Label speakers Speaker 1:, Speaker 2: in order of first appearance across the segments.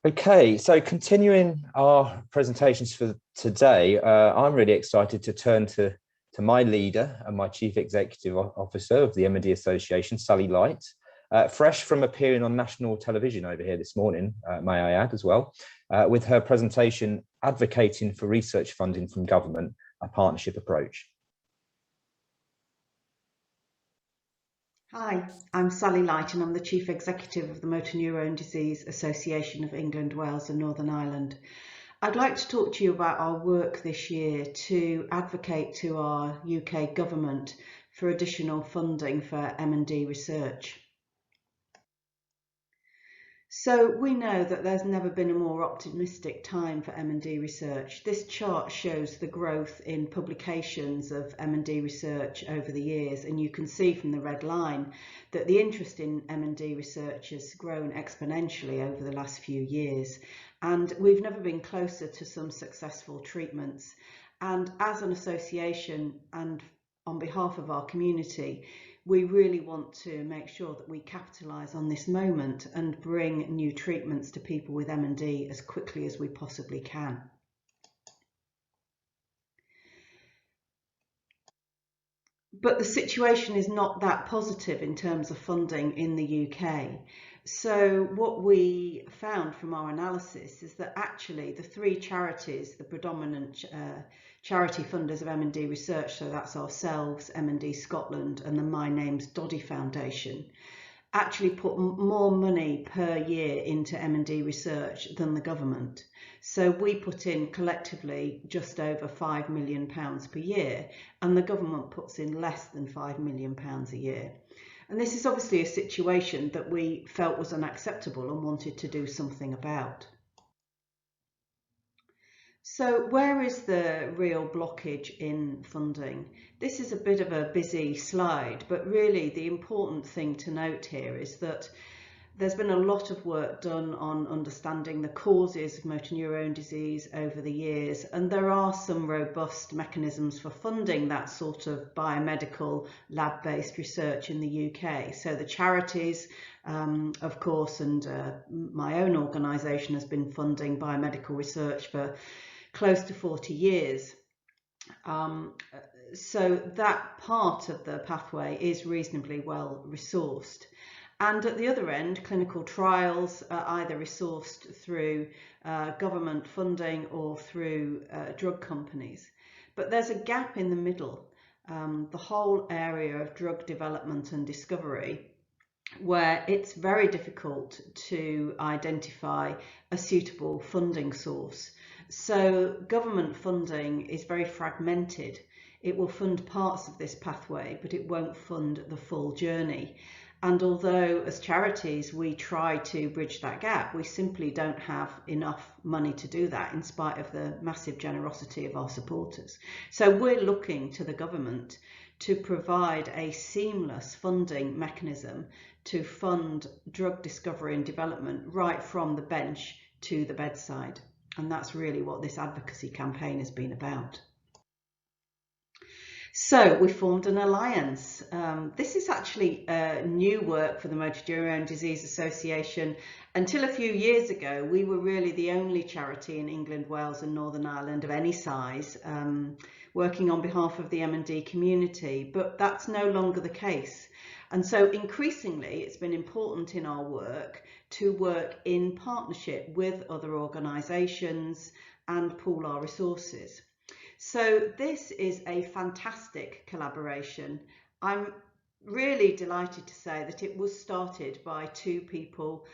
Speaker 1: Okay, so continuing our presentations for today, I'm really excited to turn to my leader and my Chief Executive Officer of the M&D Association, Sally Light, fresh from appearing on national television over here this morning, may I add as well, with her presentation advocating for research funding from government, a partnership approach.
Speaker 2: Hi, I'm Sally Light and I'm the Chief Executive of the Motor Neurone Disease Association of England, Wales and Northern Ireland. I'd like to talk to you about our work this year to advocate to our UK government for additional funding for M&D research. So we know that there's never been a more optimistic time for M&D research. This chart shows the growth in publications of M&D research over the years, and you can see from the red line that the interest in M&D research has grown exponentially over the last few years, and we've never been closer to some successful treatments. And as an association and on behalf of our community, we really want to make sure that we capitalise on this moment and bring new treatments to people with M&D as quickly as we possibly can. But the situation is not that positive in terms of funding in the UK. So what we found from our analysis is that actually the three charities, the predominant charity funders of M&D research, so that's ourselves, M&D Scotland and the My Name's Doddy Foundation, actually put more money per year into M&D research than the government. So we put in collectively just over £5 million per year, and the government puts in less than £5 million a year. And this is obviously a situation that we felt was unacceptable and wanted to do something about. So where is the real blockage in funding? This is a bit of a busy slide, but really the important thing to note here is that there's been a lot of work done on understanding the causes of motor neurone disease over the years, and there are some robust mechanisms for funding that sort of biomedical lab-based research in the UK. So the charities, of course, and my own organisation has been funding biomedical research for close to 40 years. So that part of the pathway is reasonably well resourced. And at the other end, clinical trials are either resourced through government funding or through drug companies. But there's a gap in the middle, the whole area of drug development and discovery, where it's very difficult to identify a suitable funding source. So government funding is very fragmented. It will fund parts of this pathway, but it won't fund the full journey. And although as charities we try to bridge that gap, we simply don't have enough money to do that in spite of the massive generosity of our supporters. So we're looking to the government to provide a seamless funding mechanism to fund drug discovery and development right from the bench to the bedside. And that's really what this advocacy campaign has been about. So we formed an alliance. This is actually new work for the Motor Neurone Disease Association. Until a few years ago, we were really the only charity in England, Wales and Northern Ireland of any size working on behalf of the M&D community, but that's no longer the case. And so increasingly, it's been important in our work to work in partnership with other organisations and pool our resources. So this is a fantastic collaboration. I'm really delighted to say that it was started by two people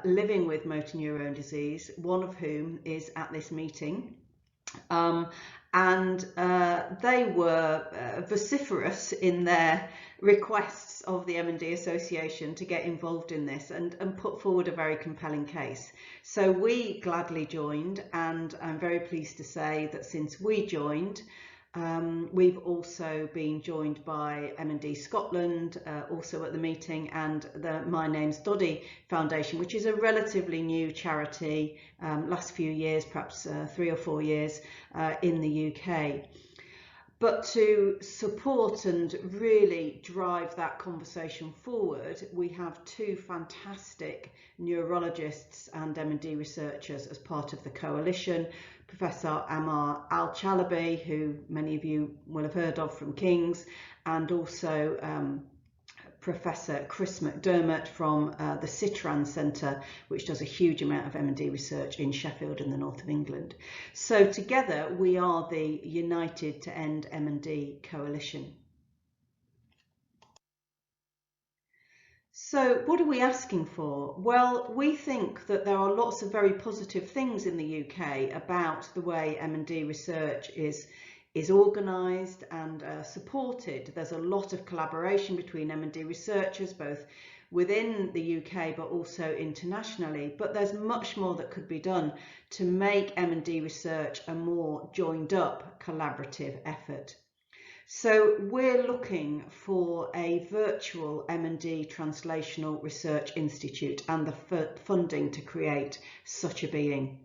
Speaker 2: living with motor neurone disease, one of whom is at this meeting. They were vociferous in their requests of the M&D Association to get involved in this and put forward a very compelling case. So we gladly joined, and I'm very pleased to say that since we joined, we've also been joined by M&D Scotland, also at the meeting, and the My Name's Doddy Foundation, which is a relatively new charity, last few years, perhaps 3 or 4 years in the UK. But to support and really drive that conversation forward, we have two fantastic neurologists and M&D researchers as part of the coalition. Professor Ammar Al-Chalabi, who many of you will have heard of from King's, and also Professor Chris McDermott from the Citran Centre, which does a huge amount of M&D research in Sheffield in the north of England. So together we are the United to End M&D Coalition. So what are we asking for? Well, we think that there are lots of very positive things in the UK about the way M&D research is organised and supported. There's a lot of collaboration between M&D researchers, both within the UK but also internationally. But there's much more that could be done to make M&D research a more joined up collaborative effort. So we're looking for a virtual M&D Translational Research Institute and the funding to create such a being.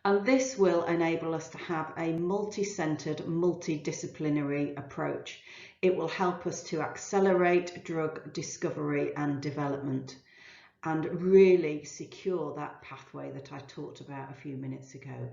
Speaker 2: And this will enable us to have a multi-centred, multidisciplinary approach. It will help us to accelerate drug discovery and development and really secure that pathway that I talked about a few minutes ago.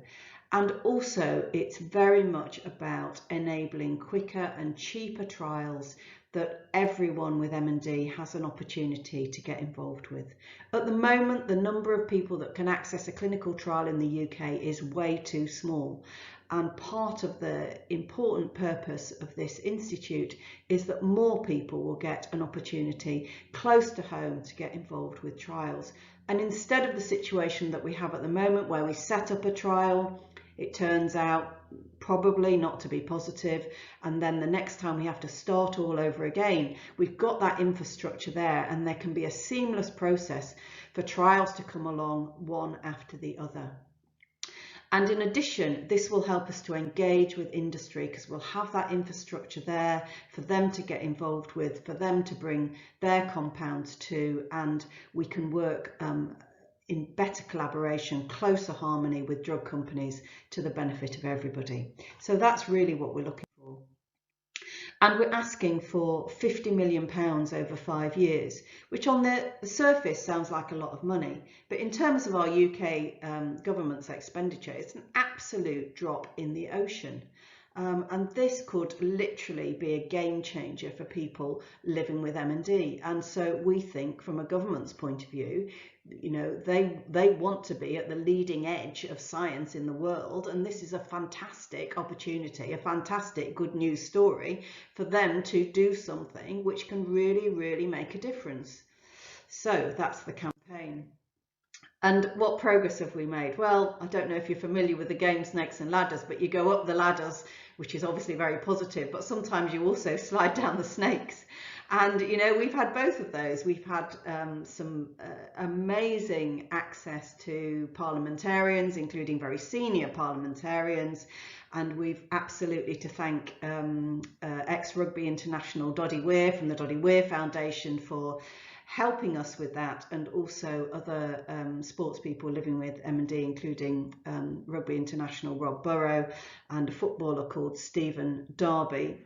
Speaker 2: And also it's very much about enabling quicker and cheaper trials that everyone with M&D has an opportunity to get involved with. At the moment, the number of people that can access a clinical trial in the UK is way too small. And part of the important purpose of this institute is that more people will get an opportunity close to home to get involved with trials. And instead of the situation that we have at the moment where we set up a trial, it turns out probably not to be positive, and then the next time we have to start all over again. We've got that infrastructure there, and there can be a seamless process for trials to come along one after the other. And in addition, this will help us to engage with industry because we'll have that infrastructure there for them to get involved with, for them to bring their compounds to, and we can work in better collaboration, closer harmony with drug companies to the benefit of everybody. So that's really what we're looking for. And we're asking for £50 million over 5 years, which on the surface sounds like a lot of money. But in terms of our UK government's expenditure, it's an absolute drop in the ocean. And this could literally be a game changer for people living with M&D. And so we think from a government's point of view, you know, they want to be at the leading edge of science in the world, and this is a fantastic opportunity, a fantastic good news story for them to do something which can really make a difference. So that's the campaign. And what progress have we made? Well, I don't know if you're familiar with the game Snakes and Ladders, but you go up the ladders, which is obviously very positive, but sometimes you also slide down the snakes. And, you know, we've had both of those. We've had some amazing access to parliamentarians, including very senior parliamentarians. And we've absolutely to thank ex-rugby international Doddy Weir from the Doddy Weir Foundation for helping us with that, and also other sports people living with M&D, including rugby international Rob Burrow and a footballer called Stephen Darby.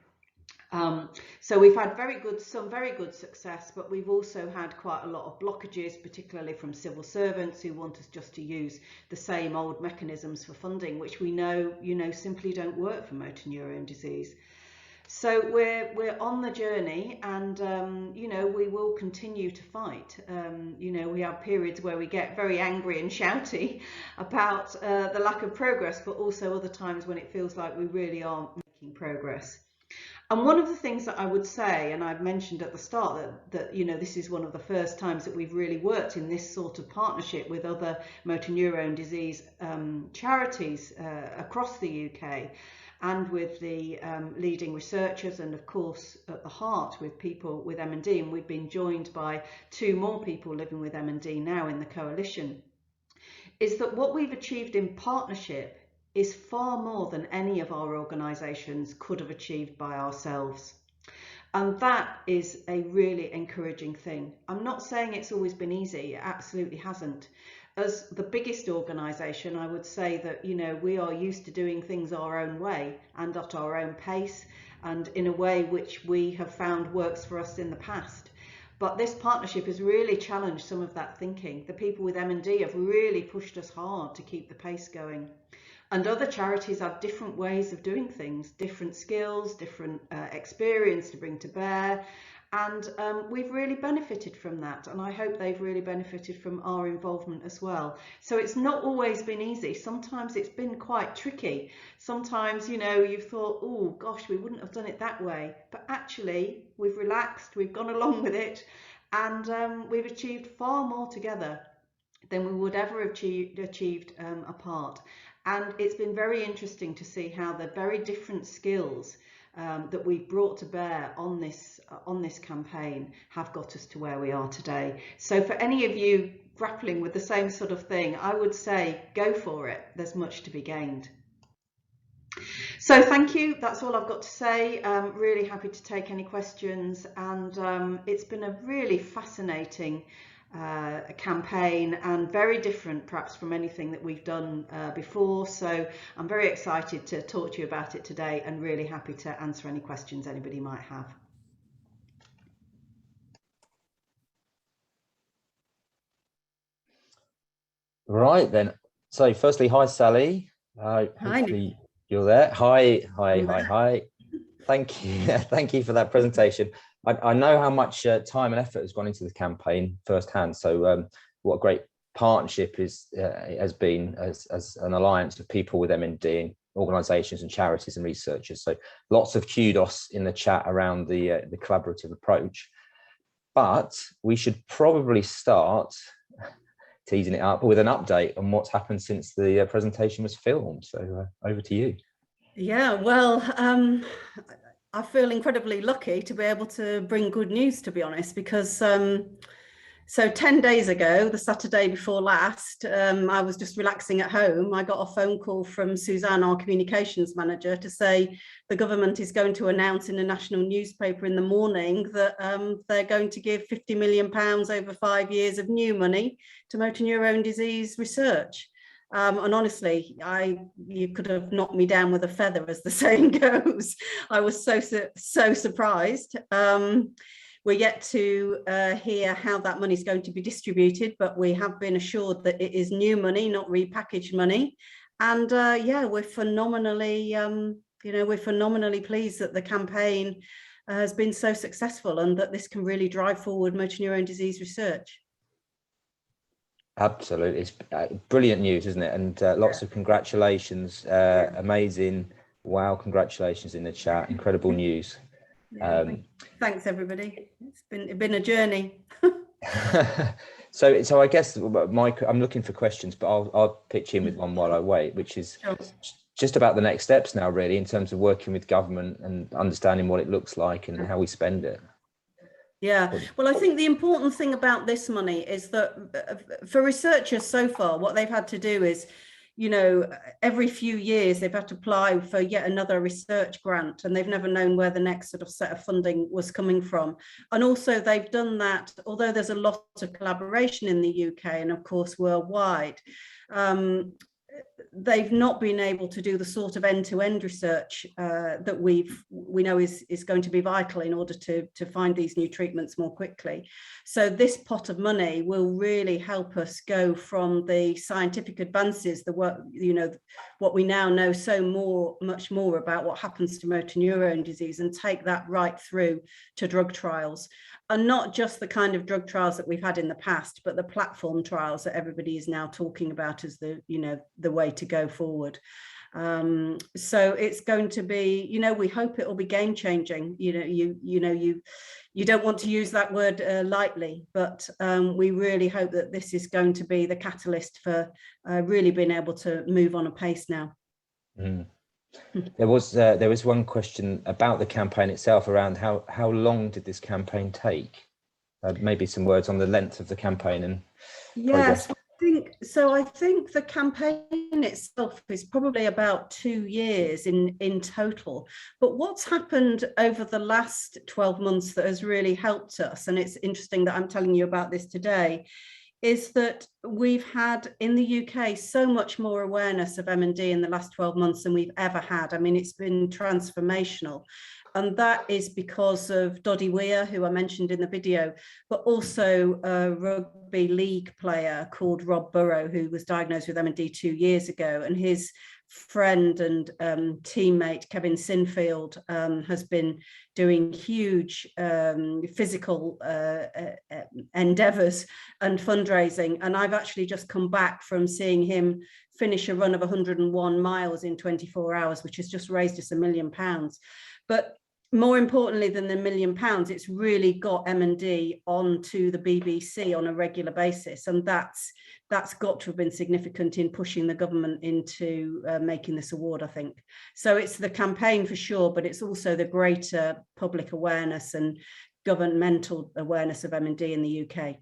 Speaker 2: So we've had some very good success, but we've also had quite a lot of blockages, particularly from civil servants who want us just to use the same old mechanisms for funding, which we know, you know, simply don't work for motor neurone disease. So we're on the journey, and you know, we will continue to fight. You know, we have periods where we get very angry and shouty about the lack of progress, but also other times when it feels like we really are making progress. And one of the things that I would say, and I've mentioned at the start that you know, this is one of the first times that we've really worked in this sort of partnership with other motor neurone disease charities across the UK, and with the leading researchers, and of course at the heart with people with M&D, and we've been joined by 2 more people living with M&D now in the coalition, is that what we've achieved in partnership is far more than any of our organisations could have achieved by ourselves. And that is a really encouraging thing. I'm not saying it's always been easy, it absolutely hasn't. As the biggest organisation, I would say that, you know, we are used to doing things our own way and at our own pace and in a way which we have found works for us in the past. But this partnership has really challenged some of that thinking. The people with M&D have really pushed us hard to keep the pace going. And other charities have different ways of doing things, different skills, different experience to bring to bear. And we've really benefited from that. And I hope they've really benefited from our involvement as well. So it's not always been easy. Sometimes it's been quite tricky. Sometimes, you know, you've thought, oh gosh, we wouldn't have done it that way. But actually, we've relaxed, we've gone along with it, and we've achieved far more together than we would ever have achieved apart. And it's been very interesting to see how the very different skills that we've brought to bear on this campaign have got us to where we are today. So for any of you grappling with the same sort of thing, I would say go for it. There's much to be gained. So thank you. That's all I've got to say. Really happy to take any questions, and it's been a really fascinating campaign and very different perhaps from anything that we've done before. So I'm very excited to talk to you about it today and really happy to answer any questions anybody might have.
Speaker 1: Right then. So firstly, hi Sally. Hopefully you're there. Hi. Thank you. Thank you for that presentation. I know how much time and effort has gone into the campaign firsthand. So what a great partnership has been as an alliance of people with M&D and organisations and charities and researchers. So lots of kudos in the chat around the collaborative approach. But we should probably start teasing it up with an update on what's happened since the presentation was filmed. So over to you.
Speaker 3: Yeah, well, I feel incredibly lucky to be able to bring good news, to be honest, because so 10 days ago, the Saturday before last, I was just relaxing at home. I got a phone call from Suzanne, our communications manager, to say the government is going to announce in a national newspaper in the morning that they're going to give £50 million over 5 years of new money to motor neurone disease research. And honestly, you could have knocked me down with a feather, as the saying goes. I was so surprised. We're yet to hear how that money is going to be distributed, but we have been assured that it is new money, not repackaged money. And yeah, we're phenomenally, we're phenomenally pleased that the campaign has been so successful and that this can really drive forward motor neurone disease research.
Speaker 1: Absolutely, it's brilliant news, isn't it? And lots of congratulations, amazing, wow, congratulations in the chat, incredible news.
Speaker 3: Thanks everybody, it's been a journey.
Speaker 1: So I guess Mike, I'm looking for questions, but I'll pitch in with one while I wait, which is just about the next steps now, really, in terms of working with government and understanding what it looks like and how we spend it.
Speaker 3: Yeah, well, I think the important thing about this money is that for researchers so far, what they've had to do is, you know, every few years they've had to apply for yet another research grant, and they've never known where the next sort of set of funding was coming from. And also they've done that, although there's a lot of collaboration in the UK and of course worldwide, they've not been able to do the sort of end-to-end research that we know is going to be vital in order to find these new treatments more quickly. So this pot of money will really help us go from the scientific advances, the work, you know, what we now know much more about what happens to motor neurone disease, and take that right through to drug trials. And not just the kind of drug trials that we've had in the past, but the platform trials that everybody is now talking about as the way to go forward. So it's going to be, you know, we hope it will be game changing. You don't want to use that word lightly, but we really hope that this is going to be the catalyst for really being able to move on a pace now. Mm.
Speaker 1: There was one question about the campaign itself, around how long did this campaign take? Maybe some words on the length of the campaign and progress.
Speaker 3: I think the campaign itself is probably about 2 years in total. But what's happened over the last 12 months that has really helped us, and it's interesting that I'm telling you about this today, is that we've had in the UK so much more awareness of M&D in the last 12 months than we've ever had. I mean, it's been transformational. And that is because of Doddy Weir, who I mentioned in the video, but also a rugby league player called Rob Burrow, who was diagnosed with M&D 2 years ago. And his friend and teammate, Kevin Sinfield, has been doing huge physical endeavours and fundraising. And I've actually just come back from seeing him finish a run of 101 miles in 24 hours, which has just raised us £1 million. But more importantly than the £1 million, it's really got M&D onto the BBC on a regular basis, and that's got to have been significant in pushing the government into making this award, I think. So it's the campaign for sure, but it's also the greater public awareness and governmental awareness of M&D in the UK.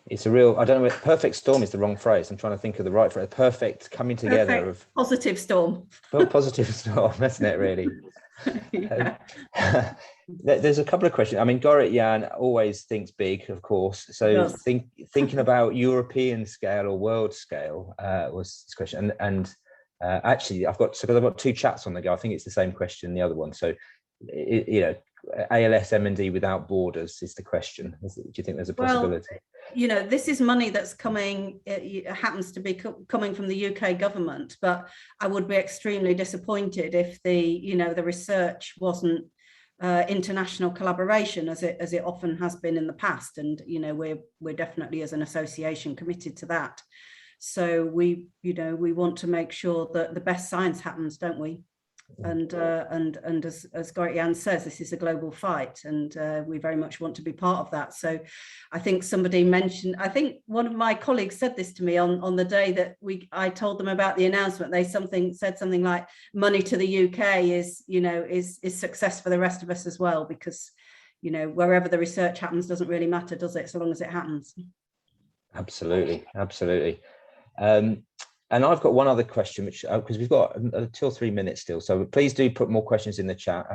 Speaker 1: It's a real, I don't know, perfect storm is the wrong phrase. I'm trying to think of the right phrase. Perfect coming together
Speaker 3: perfect,
Speaker 1: of
Speaker 3: positive storm.
Speaker 1: Positive storm, isn't it, really?
Speaker 3: Yeah.
Speaker 1: There's a couple of questions. I mean, Gorit Jan always thinks big, of course. So thinking about European scale or world scale was this question. And actually, I've got 2 chats on the go. I think it's the same question, the other one. So, ALS M&D without borders is the question. Do you think there's a possibility?
Speaker 3: Well, this is money that's coming, it happens to be coming from the UK government, but I would be extremely disappointed if the research wasn't international collaboration as it often has been in the past. And, we're definitely as an association committed to that. So we want to make sure that the best science happens, don't we? And as Gorit Jan says, this is a global fight, and we very much want to be part of that. So I think somebody mentioned, I think one of my colleagues said this to me on the day that I told them about the announcement. They said something like, money to the UK is success for the rest of us as well, because wherever the research happens doesn't really matter, does it, so long as it happens.
Speaker 1: Absolutely. And I've got one other question, which because we've got 2 or 3 minutes still, so please do put more questions in the chat.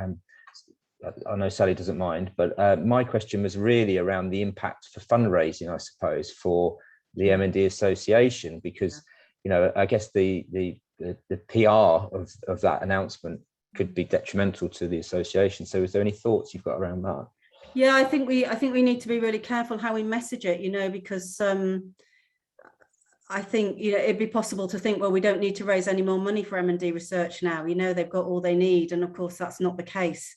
Speaker 1: I know Sally doesn't mind, but my question was really around the impact for fundraising, I suppose, for the M&D Association, because I guess the PR of that announcement could be detrimental to the association. So, is there any thoughts you've got around that?
Speaker 3: Yeah, I think we need to be really careful how we message it, because I think it'd be possible to think, well, we don't need to raise any more money for M&D research now. They've got all they need, and of course that's not the case.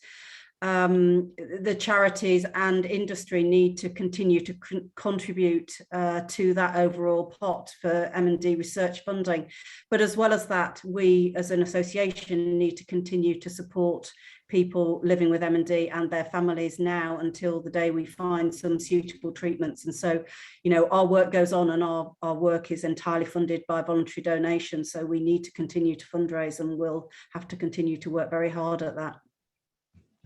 Speaker 3: The charities and industry need to continue to contribute to that overall pot for M&D research funding. But as well as that, we as an association need to continue to support people living with M&D and their families now until the day we find some suitable treatments. And so, our work goes on, and our work is entirely funded by voluntary donations. So we need to continue to fundraise, and we'll have to continue to work very hard at that.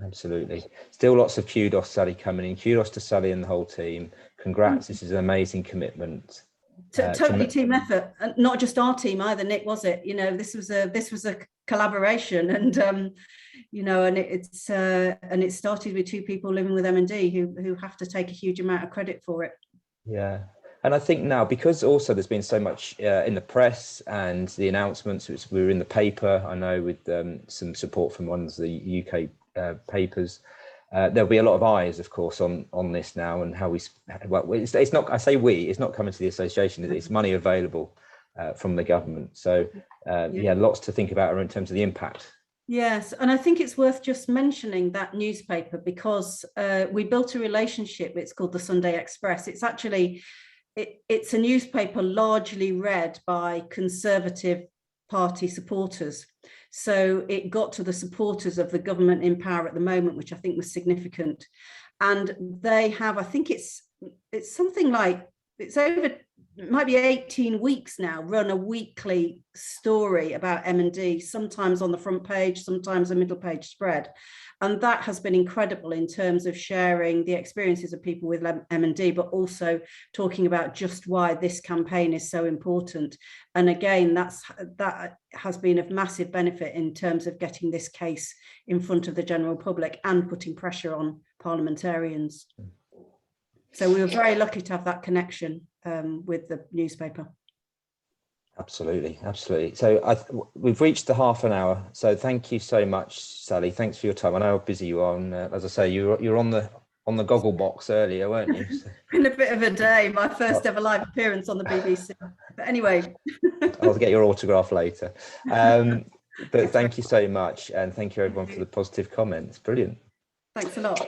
Speaker 1: Absolutely. Still lots of kudos, Sally, coming in. Kudos to Sally and the whole team. Congrats. This is an amazing commitment.
Speaker 3: Totally team effort, and not just our team either, Nick, was it? This was a collaboration, and and it started with 2 people living with M&D who have to take a huge amount of credit for it.
Speaker 1: Yeah. And I think now, because also there's been so much in the press and the announcements, which we were in the paper, I know, with some support from one of the UK papers, there'll be a lot of eyes, of course, on this now, and how it's not, I say it's not coming to the association, it's money available from the government. So lots to think about in terms of the impact.
Speaker 3: Yes, and I think it's worth just mentioning that newspaper, because we built a relationship. It's called the Sunday Express. It's actually it's a newspaper largely read by Conservative Party supporters. So it got to the supporters of the government in power at the moment, which I think was significant. And they have, I think it's something like, it's over it might be 18 weeks now, run a weekly story about M&D, sometimes on the front page, sometimes a middle page spread. And that has been incredible in terms of sharing the experiences of people with M&D, but also talking about just why this campaign is so important. And again, that has been of massive benefit in terms of getting this case in front of the general public and putting pressure on parliamentarians. So we were very lucky to have that connection with the newspaper. Absolutely.
Speaker 1: So we've reached the half an hour. So thank you so much, Sally. Thanks for your time. I know how busy you are. And as I say, you're on the goggle box earlier, weren't you? So.
Speaker 3: Been a bit of a day. My first ever live appearance on the BBC. But anyway,
Speaker 1: I'll get your autograph later. But thank you so much, and thank you everyone for the positive comments. Brilliant.
Speaker 3: Thanks a lot.